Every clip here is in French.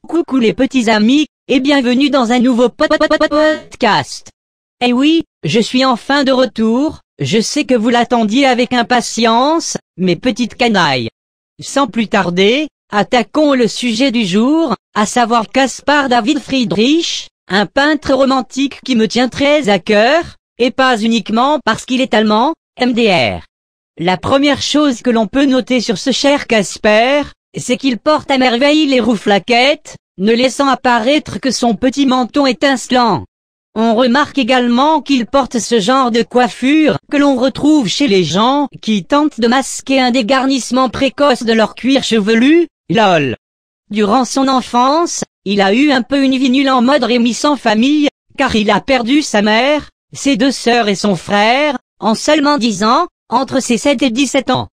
Coucou les petits amis, et bienvenue dans un nouveau podcast. Eh oui, je suis enfin de retour, je sais que vous l'attendiez avec impatience, mes petites canailles. Sans plus tarder, attaquons le sujet du jour, à savoir Caspar David Friedrich, un peintre romantique qui me tient très à cœur, et pas uniquement parce qu'il est allemand, MDR. La première chose que l'on peut noter sur ce cher Caspar, c'est qu'il porte à merveille les rouflaquettes, ne laissant apparaître que son petit menton étincelant. On remarque également qu'il porte ce genre de coiffure que l'on retrouve chez les gens qui tentent de masquer un dégarnissement précoce de leur cuir chevelu, lol. Durant son enfance, il a eu un peu une vie nulle en mode Rémi sans famille, car il a perdu sa mère, ses deux sœurs et son frère, en seulement 10 ans, entre ses 7 et 17 ans.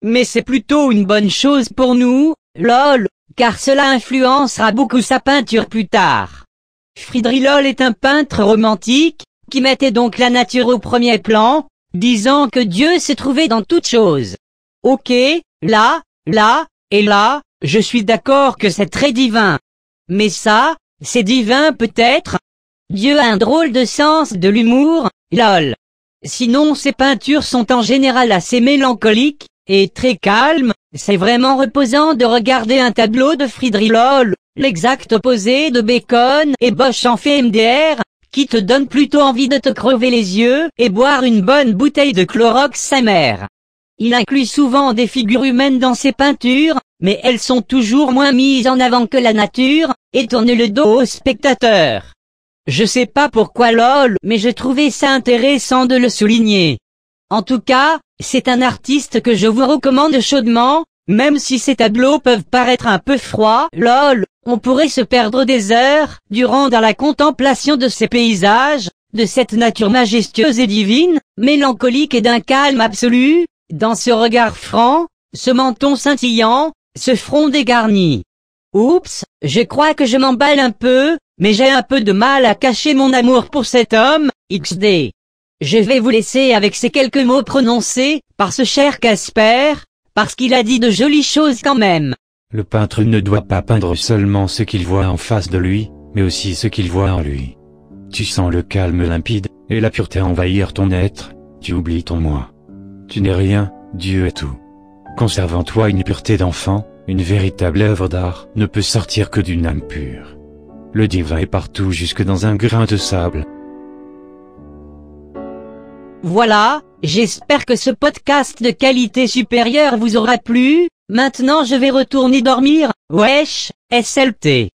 Mais c'est plutôt une bonne chose pour nous, lol, car cela influencera beaucoup sa peinture plus tard. Friedrich Lol est un peintre romantique, qui mettait donc la nature au premier plan, disant que Dieu se trouvait dans toute chose. Ok, là, et là, je suis d'accord que c'est très divin. Mais ça, c'est divin peut-être. Dieu a un drôle de sens de l'humour, lol. Sinon ses peintures sont en général assez mélancoliques, et très calmes, c'est vraiment reposant de regarder un tableau de Friedrich Lol, l'exact opposé de Bacon et Bosch en fait MDR, qui te donne plutôt envie de te crever les yeux et boire une bonne bouteille de Clorox sa mère. Il inclut souvent des figures humaines dans ses peintures, mais elles sont toujours moins mises en avant que la nature, et tourne le dos au spectateur. Je sais pas pourquoi lol, mais je trouvais ça intéressant de le souligner. En tout cas, c'est un artiste que je vous recommande chaudement, même si ces tableaux peuvent paraître un peu froids, lol, on pourrait se perdre des heures, durant dans la contemplation de ces paysages, de cette nature majestueuse et divine, mélancolique et d'un calme absolu, dans ce regard franc, ce menton scintillant, ce front dégarni. Oups, je crois que je m'emballe un peu, mais j'ai un peu de mal à cacher mon amour pour cet homme, XD. Je vais vous laisser avec ces quelques mots prononcés par ce cher Caspar, parce qu'il a dit de jolies choses quand même. Le peintre ne doit pas peindre seulement ce qu'il voit en face de lui, mais aussi ce qu'il voit en lui. Tu sens le calme limpide, et la pureté envahir ton être, tu oublies ton moi. Tu n'es rien, Dieu est tout. Conserve en toi une pureté d'enfant, une véritable œuvre d'art ne peut sortir que d'une âme pure. Le divin est partout jusque dans un grain de sable. Voilà, j'espère que ce podcast de qualité supérieure vous aura plu, maintenant je vais retourner dormir, wesh, SLT.